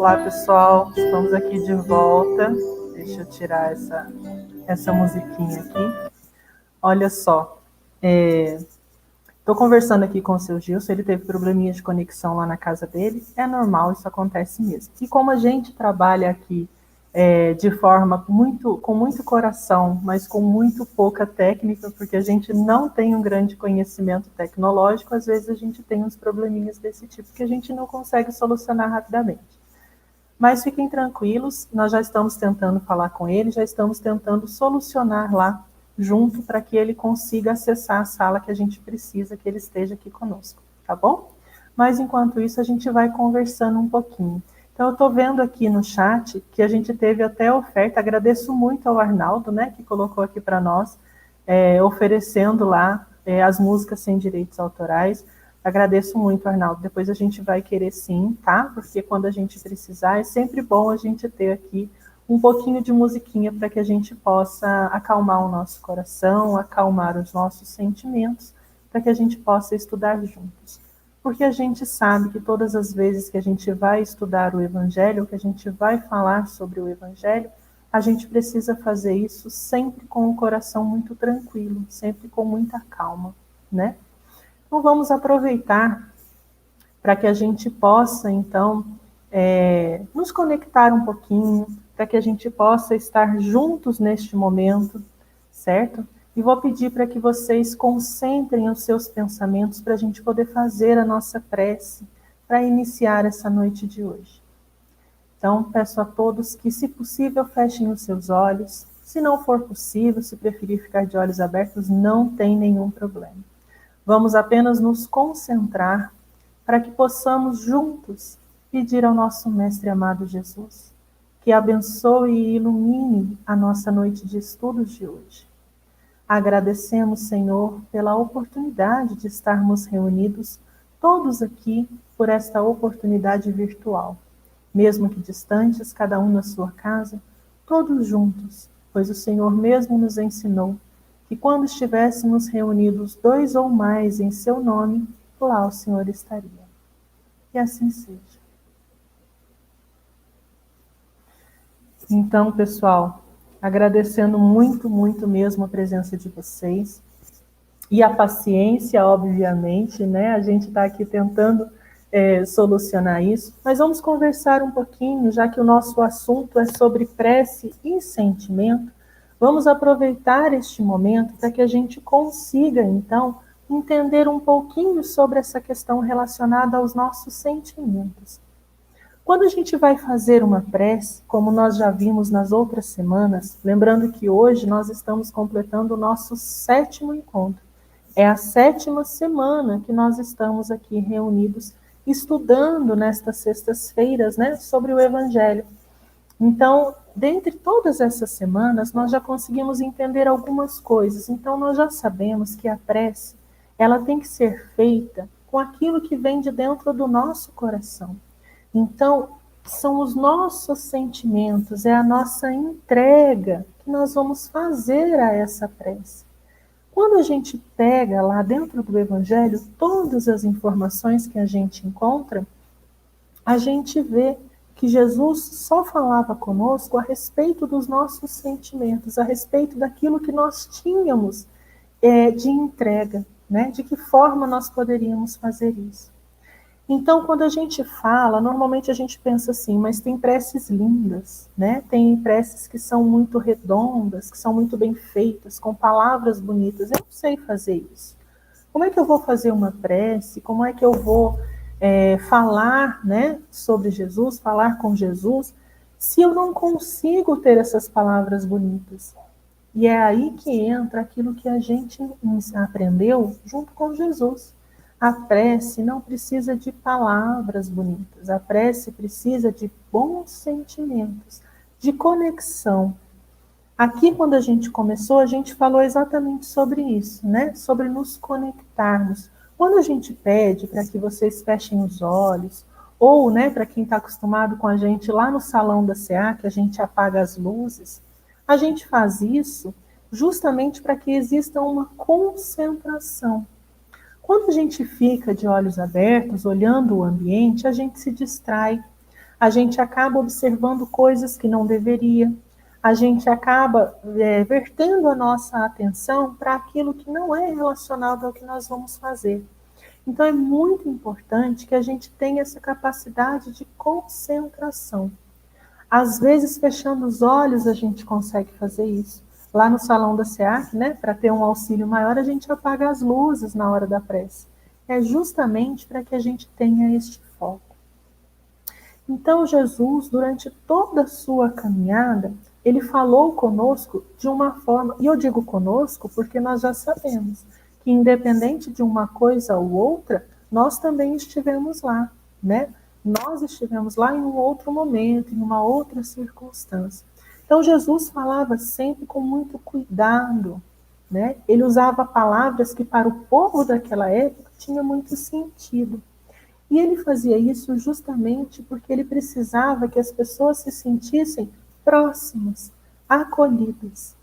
Olá, pessoal, estamos aqui de volta. Deixa eu tirar essa musiquinha aqui. Olha só, estou conversando aqui com o seu Gilson, ele teve probleminha de conexão lá na casa dele, é normal, isso acontece mesmo. E como a gente trabalha aqui de forma com muito coração, mas com muito pouca técnica, porque a gente não tem um grande conhecimento tecnológico, às vezes a gente tem uns probleminhas desse tipo que a gente não consegue solucionar rapidamente. Mas fiquem tranquilos, nós já estamos tentando falar com ele, já estamos tentando solucionar lá junto para que ele consiga acessar a sala que a gente precisa que ele esteja aqui conosco, tá bom? Mas enquanto isso a gente vai conversando um pouquinho. Então eu estou vendo aqui no chat que a gente teve até oferta, agradeço muito ao Arnaldo, né, que colocou aqui para nós, oferecendo lá as músicas sem direitos autorais. Agradeço muito, Arnaldo. Depois a gente vai querer sim, tá? Porque quando a gente precisar, é sempre bom a gente ter aqui um pouquinho de musiquinha para que a gente possa acalmar o nosso coração, acalmar os nossos sentimentos, para que a gente possa estudar juntos. Porque a gente sabe que todas as vezes que a gente vai estudar o Evangelho, que a gente vai falar sobre o Evangelho, a gente precisa fazer isso sempre com o coração muito tranquilo, sempre com muita calma, né? Então vamos aproveitar para que a gente possa, então, nos conectar um pouquinho, para que a gente possa estar juntos neste momento, certo? E vou pedir para que vocês concentrem os seus pensamentos para a gente poder fazer a nossa prece para iniciar essa noite de hoje. Então, peço a todos que, se possível, fechem os seus olhos. Se não for possível, se preferir ficar de olhos abertos, não tem nenhum problema. Vamos apenas nos concentrar para que possamos juntos pedir ao nosso Mestre amado Jesus que abençoe e ilumine a nossa noite de estudos de hoje. Agradecemos, Senhor, pela oportunidade de estarmos reunidos todos aqui por esta oportunidade virtual, mesmo que distantes, cada um na sua casa, todos juntos, pois o Senhor mesmo nos ensinou que quando estivéssemos reunidos 2 ou mais em seu nome, lá o Senhor estaria. E assim seja. Então, pessoal, agradecendo muito, muito mesmo a presença de vocês e a paciência, obviamente, né? A gente está aqui tentando solucionar isso, mas vamos conversar um pouquinho, já que o nosso assunto é sobre prece e sentimento. Vamos aproveitar este momento para que a gente consiga, então, entender um pouquinho sobre essa questão relacionada aos nossos sentimentos. Quando a gente vai fazer uma prece, como nós já vimos nas outras semanas, lembrando que hoje nós estamos completando o nosso 7º encontro. É a 7ª semana que nós estamos aqui reunidos, estudando nestas sextas-feiras, né, sobre o Evangelho. Então, dentre todas essas semanas, nós já conseguimos entender algumas coisas. Então, nós já sabemos que a prece, ela tem que ser feita com aquilo que vem de dentro do nosso coração. Então, são os nossos sentimentos, é a nossa entrega que nós vamos fazer a essa prece. Quando a gente pega lá dentro do Evangelho todas as informações que a gente encontra, a gente vê que Jesus só falava conosco a respeito dos nossos sentimentos, a respeito daquilo que nós tínhamos de entrega, né? De que forma nós poderíamos fazer isso. Então, quando a gente fala, normalmente a gente pensa assim, mas tem preces lindas, né? Tem preces que são muito redondas, que são muito bem feitas, com palavras bonitas. Eu não sei fazer isso. Como é que eu vou fazer uma prece? Como é que eu vou falar, né, sobre Jesus, falar com Jesus, se eu não consigo ter essas palavras bonitas? E é aí que entra aquilo que a gente aprendeu junto com Jesus. A prece não precisa de palavras bonitas, a prece precisa de bons sentimentos, de conexão. Aqui, quando a gente começou, a gente falou exatamente sobre isso, né? Sobre nos conectarmos. Quando a gente pede para que vocês fechem os olhos, ou, né, para quem está acostumado com a gente lá no salão da CA, que a gente apaga as luzes, a gente faz isso justamente para que exista uma concentração. Quando a gente fica de olhos abertos, olhando o ambiente, a gente se distrai. a gente acaba observando coisas que não deveria, a gente acaba vertendo a nossa atenção para aquilo que não é relacionado ao que nós vamos fazer. Então é muito importante que a gente tenha essa capacidade de concentração. Às vezes, fechando os olhos, a gente consegue fazer isso. Lá no salão da SEAC, né, para ter um auxílio maior, a gente apaga as luzes na hora da prece. É justamente para que a gente tenha este foco. Então, Jesus, durante toda a sua caminhada, ele falou conosco de uma forma, e eu digo conosco porque nós já sabemos que, independente de uma coisa ou outra, nós também estivemos lá, né? Nós estivemos lá em um outro momento, em uma outra circunstância. Então, Jesus falava sempre com muito cuidado, né? Ele usava palavras que, para o povo daquela época, tinha muito sentido. E ele fazia isso justamente porque ele precisava que as pessoas se sentissem próximas, acolhidas.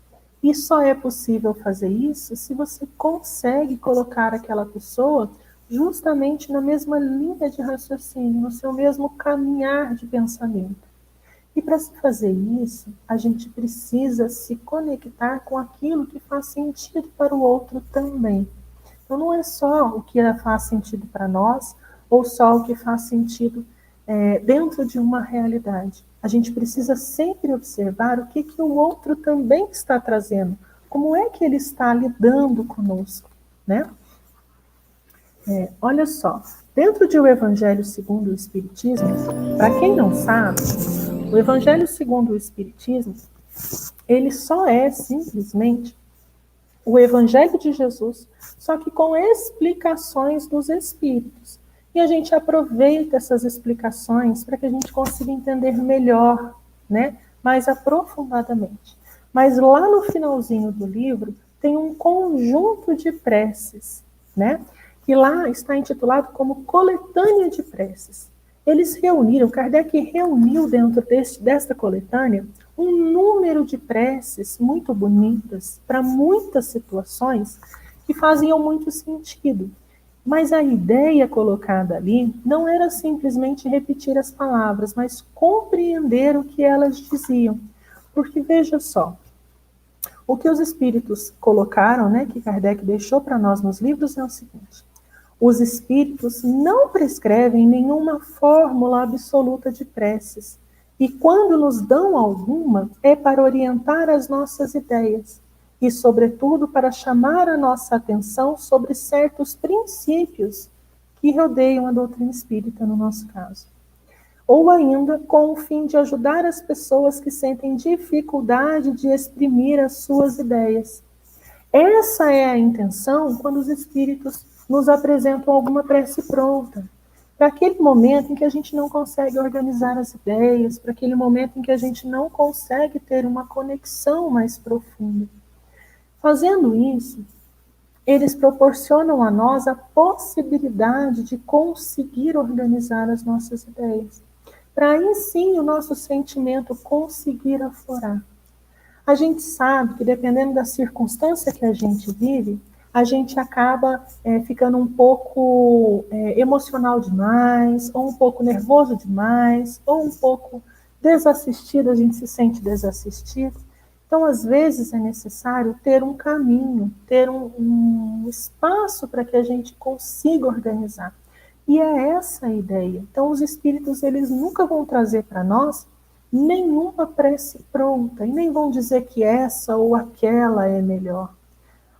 E só é possível fazer isso se você consegue colocar aquela pessoa justamente na mesma linha de raciocínio, no seu mesmo caminhar de pensamento. E para se fazer isso, a gente precisa se conectar com aquilo que faz sentido para o outro também. Então não é só o que faz sentido para nós, ou só o que faz sentido dentro de uma realidade. A gente precisa sempre observar o que o outro também está trazendo, como é que ele está lidando conosco, né? Olha só, dentro de O Evangelho segundo o Espiritismo, para quem não sabe, o Evangelho segundo o Espiritismo, ele só é simplesmente o Evangelho de Jesus, só que com explicações dos Espíritos. E a gente aproveita essas explicações para que a gente consiga entender melhor, né, mais aprofundadamente. Mas lá no finalzinho do livro tem um conjunto de preces, né, que lá está intitulado como Coletânea de Preces. Eles reuniram, Kardec reuniu dentro desta coletânea um número de preces muito bonitas para muitas situações que faziam muito sentido. Mas a ideia colocada ali não era simplesmente repetir as palavras, mas compreender o que elas diziam. Porque veja só, o que os espíritos colocaram, né, que Kardec deixou para nós nos livros é o seguinte: os espíritos não prescrevem nenhuma fórmula absoluta de preces. E quando nos dão alguma, é para orientar as nossas ideias e, sobretudo, para chamar a nossa atenção sobre certos princípios que rodeiam a doutrina espírita, no nosso caso. Ou ainda com o fim de ajudar as pessoas que sentem dificuldade de exprimir as suas ideias. Essa é a intenção quando os espíritos nos apresentam alguma prece pronta. Para aquele momento em que a gente não consegue organizar as ideias, para aquele momento em que a gente não consegue ter uma conexão mais profunda. Fazendo isso, eles proporcionam a nós a possibilidade de conseguir organizar as nossas ideias, para aí sim o nosso sentimento conseguir aflorar. A gente sabe que, dependendo da circunstância que a gente vive, a gente acaba ficando um pouco emocional demais, ou um pouco nervoso demais, ou um pouco desassistido, a gente se sente desassistido. Então, às vezes, é necessário ter um caminho, ter um espaço para que a gente consiga organizar. E é essa a ideia. Então, os espíritos, eles nunca vão trazer para nós nenhuma prece pronta, e nem vão dizer que essa ou aquela é melhor.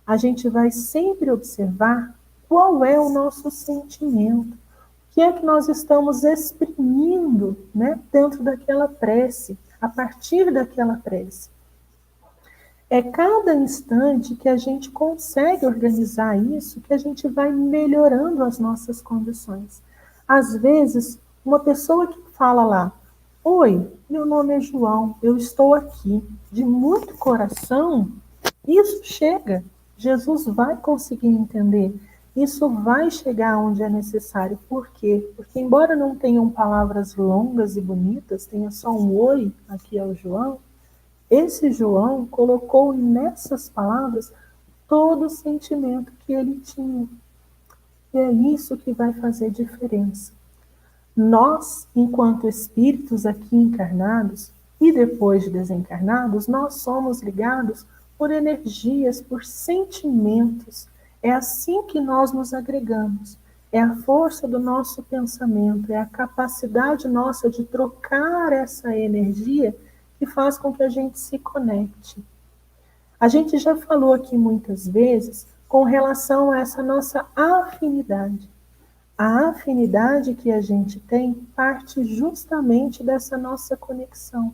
A gente vai sempre observar qual é o nosso sentimento, o que é que nós estamos exprimindo, né, dentro daquela prece, a partir daquela prece. É cada instante que a gente consegue organizar isso que a gente vai melhorando as nossas condições. Às vezes, uma pessoa que fala lá: oi, meu nome é João, eu estou aqui, de muito coração, isso chega. Jesus vai conseguir entender. Isso vai chegar onde é necessário. Por quê? Porque embora não tenham palavras longas e bonitas, tenha só um oi, aqui é o João, esse João colocou nessas palavras todo o sentimento que ele tinha. E é isso que vai fazer diferença. Nós, enquanto espíritos aqui encarnados e depois de desencarnados, nós somos ligados por energias, por sentimentos. É assim que nós nos agregamos. É a força do nosso pensamento, é a capacidade nossa de trocar essa energia que faz com que a gente se conecte. A gente já falou aqui muitas vezes com relação a essa nossa afinidade. A afinidade que a gente tem parte justamente dessa nossa conexão.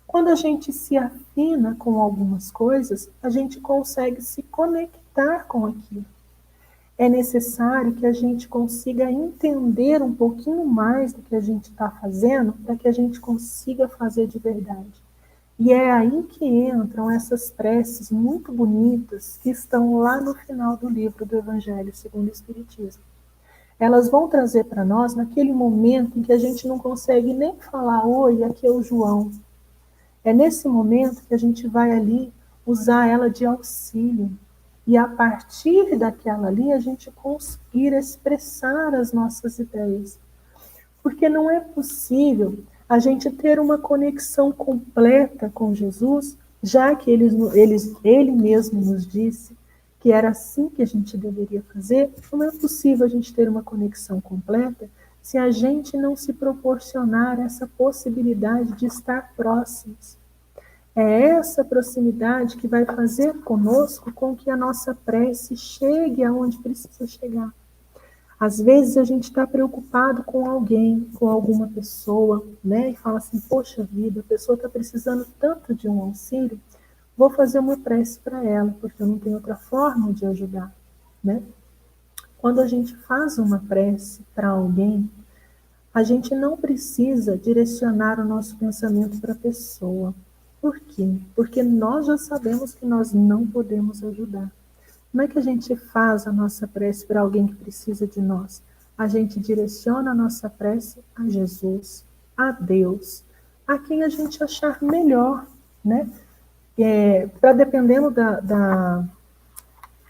Quando a gente se afina com algumas coisas, a gente consegue se conectar com aquilo. É necessário que a gente consiga entender um pouquinho mais do que a gente está fazendo para que a gente consiga fazer de verdade. E é aí que entram essas preces muito bonitas que estão lá no final do livro do Evangelho segundo o Espiritismo. Elas vão trazer para nós naquele momento em que a gente não consegue nem falar, oi, aqui é o João. É nesse momento que a gente vai ali usar ela de auxílio. E a partir daquela ali, a gente conseguir expressar as nossas ideias. Porque não é possível a gente ter uma conexão completa com Jesus, já que ele mesmo nos disse que era assim que a gente deveria fazer. Não é possível a gente ter uma conexão completa se a gente não se proporcionar essa possibilidade de estar próximos. É essa proximidade que vai fazer conosco com que a nossa prece chegue aonde precisa chegar. Às vezes a gente está preocupado com alguém, com alguma pessoa, né? E fala assim, poxa vida, a pessoa está precisando tanto de um auxílio, vou fazer uma prece para ela, porque eu não tenho outra forma de ajudar, né? Quando a gente faz uma prece para alguém, a gente não precisa direcionar o nosso pensamento para a pessoa. Por quê? Porque nós já sabemos que nós não podemos ajudar. Como é que a gente faz a nossa prece para alguém que precisa de nós? A gente direciona a nossa prece a Jesus, a Deus, a quem a gente achar melhor, né? Para dependendo da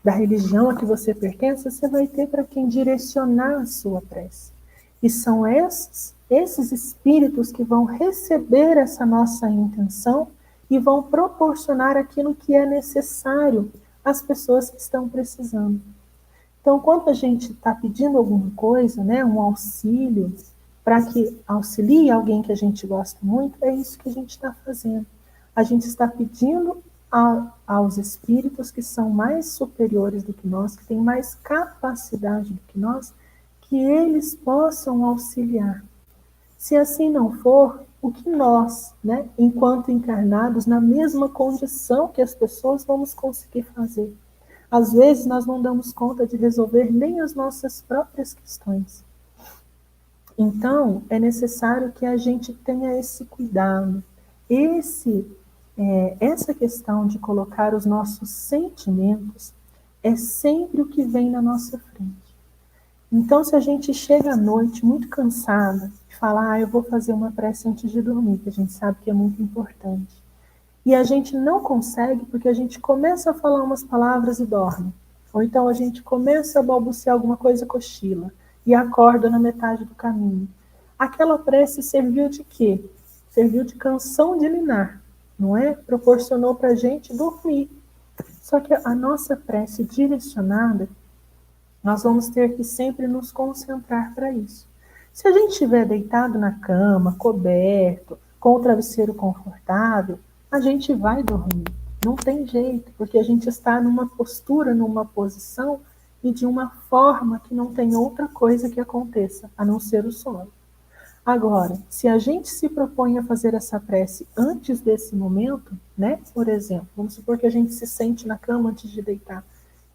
religião a que você pertence, você vai ter para quem direcionar a sua prece. E são esses espíritos que vão receber essa nossa intenção e vão proporcionar aquilo que é necessário às pessoas que estão precisando. Então, quando a gente está pedindo alguma coisa, né, um auxílio, para que auxilie alguém que a gente gosta muito, é isso que a gente está fazendo. A gente está pedindo aos espíritos que são mais superiores do que nós, que têm mais capacidade do que nós, que eles possam auxiliar. Se assim não for, o que nós, né, enquanto encarnados, na mesma condição que as pessoas, vamos conseguir fazer? Às vezes nós não damos conta de resolver nem as nossas próprias questões. Então, é necessário que a gente tenha esse cuidado, essa questão de colocar os nossos sentimentos é sempre o que vem na nossa frente. Então, se a gente chega à noite muito cansada e fala, eu vou fazer uma prece antes de dormir, que a gente sabe que é muito importante, e a gente não consegue porque a gente começa a falar umas palavras e dorme, ou então a gente começa a balbuciar alguma coisa, cochila, e acorda na metade do caminho. Aquela prece serviu de quê? Serviu de canção de ninar, não é? Proporcionou para a gente dormir. Só que a nossa prece direcionada, nós vamos ter que sempre nos concentrar para isso. Se a gente estiver deitado na cama, coberto, com o travesseiro confortável, a gente vai dormir. Não tem jeito, porque a gente está numa postura, numa posição e de uma forma que não tem outra coisa que aconteça, a não ser o sono. Agora, se a gente se propõe a fazer essa prece antes desse momento, né? Por exemplo, vamos supor que a gente se sente na cama antes de deitar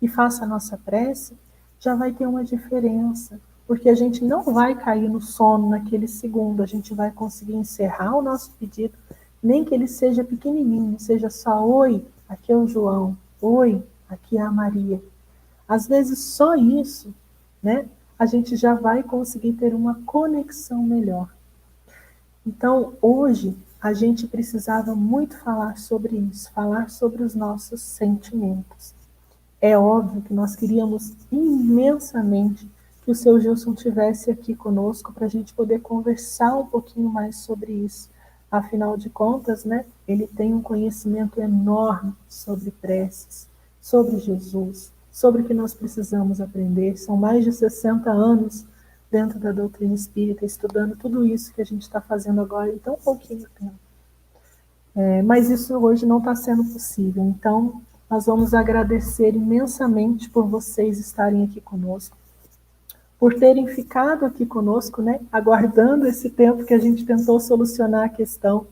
e faça a nossa prece, já vai ter uma diferença, porque a gente não vai cair no sono naquele segundo, a gente vai conseguir encerrar o nosso pedido, nem que ele seja pequenininho, seja só, oi, aqui é o João, oi, aqui é a Maria. Às vezes só isso, né? A gente já vai conseguir ter uma conexão melhor. Então, hoje, a gente precisava muito falar sobre isso, falar sobre os nossos sentimentos. É óbvio que nós queríamos imensamente que o seu Gilson tivesse aqui conosco para a gente poder conversar um pouquinho mais sobre isso. Afinal de contas, né, ele tem um conhecimento enorme sobre preces, sobre Jesus, sobre o que nós precisamos aprender. São mais de 60 anos dentro da doutrina espírita, estudando tudo isso que a gente está fazendo agora em tão pouquinho tempo. Mas isso hoje não está sendo possível. Então, nós vamos agradecer imensamente por vocês estarem aqui conosco, por terem ficado aqui conosco, né, aguardando esse tempo que a gente tentou solucionar a questão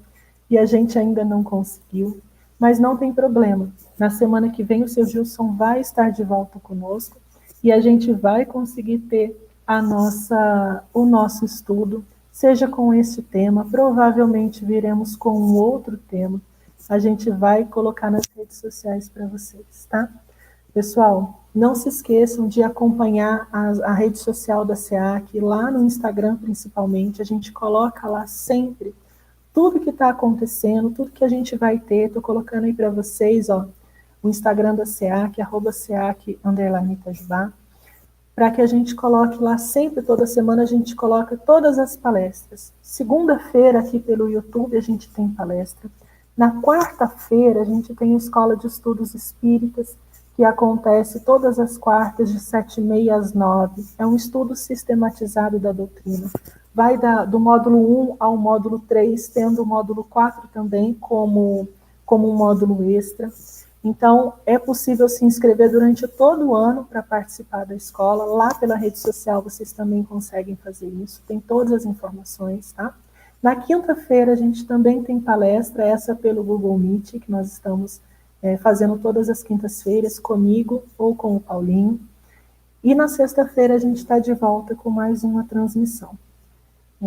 e a gente ainda não conseguiu. Mas não tem problema. Na semana que vem o seu Gilson vai estar de volta conosco e a gente vai conseguir ter o nosso estudo, seja com esse tema, provavelmente viremos com um outro tema. A gente vai colocar nas redes sociais para vocês, tá? Pessoal, não se esqueçam de acompanhar a rede social da SEAC, lá no Instagram principalmente, a gente coloca lá sempre tudo que está acontecendo, tudo que a gente vai ter. Estou colocando aí para vocês, ó, o Instagram da SEAC, @SEAC_Itajubá, para que a gente coloque lá sempre, toda semana a gente coloca todas as palestras. Segunda-feira aqui pelo YouTube a gente tem palestra. Na quarta-feira a gente tem a Escola de Estudos Espíritas, que acontece todas as quartas de 7h30 às 9h. É um estudo sistematizado da doutrina. Vai do módulo 1 ao módulo 3, tendo o módulo 4 também como um módulo extra. Então, é possível se inscrever durante todo o ano para participar da escola. Lá pela rede social vocês também conseguem fazer isso. Tem todas as informações, tá? Na quinta-feira a gente também tem palestra, essa pelo Google Meet, que nós estamos fazendo todas as quintas-feiras, comigo ou com o Paulinho. E na sexta-feira a gente está de volta com mais uma transmissão.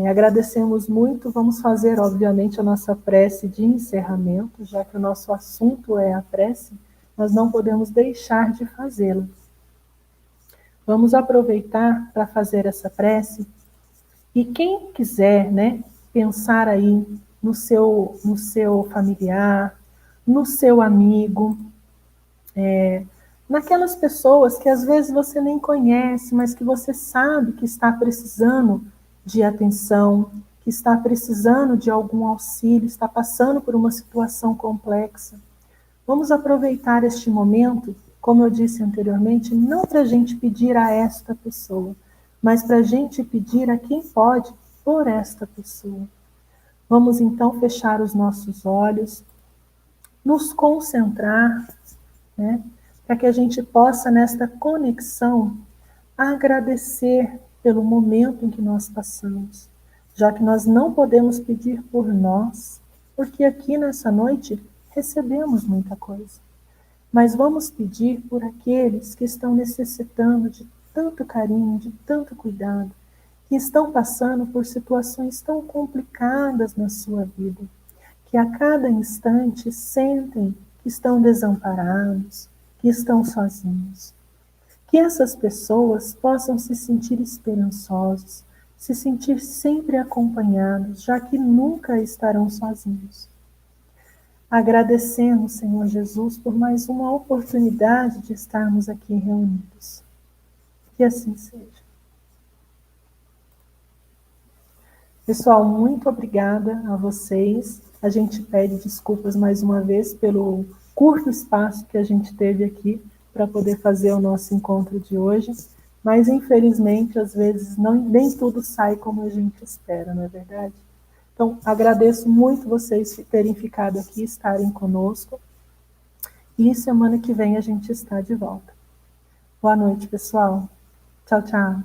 Agradecemos muito, vamos fazer, obviamente, a nossa prece de encerramento, já que o nosso assunto é a prece, nós não podemos deixar de fazê-la. Vamos aproveitar para fazer essa prece, e quem quiser, né, pensar aí no seu familiar, no seu amigo, naquelas pessoas que às vezes você nem conhece, mas que você sabe que está precisando de atenção, que está precisando de algum auxílio, está passando por uma situação complexa. Vamos aproveitar este momento, como eu disse anteriormente, não para a gente pedir a esta pessoa, mas para a gente pedir a quem pode por esta pessoa. Vamos então fechar os nossos olhos, nos concentrar, né, para que a gente possa, nesta conexão, agradecer pelo momento em que nós passamos, já que nós não podemos pedir por nós, porque aqui nessa noite recebemos muita coisa. Mas vamos pedir por aqueles que estão necessitando de tanto carinho, de tanto cuidado, que estão passando por situações tão complicadas na sua vida, que a cada instante sentem que estão desamparados, que estão sozinhos. Que essas pessoas possam se sentir esperançosos, se sentir sempre acompanhados, já que nunca estarão sozinhos. Agradecemos, Senhor Jesus, por mais uma oportunidade de estarmos aqui reunidos. Que assim seja. Pessoal, muito obrigada a vocês. A gente pede desculpas mais uma vez pelo curto espaço que a gente teve aqui para poder fazer o nosso encontro de hoje, mas infelizmente às vezes nem tudo sai como a gente espera, não é verdade? Então, agradeço muito vocês terem ficado aqui, estarem conosco, e semana que vem a gente está de volta. Boa noite, pessoal. Tchau, tchau.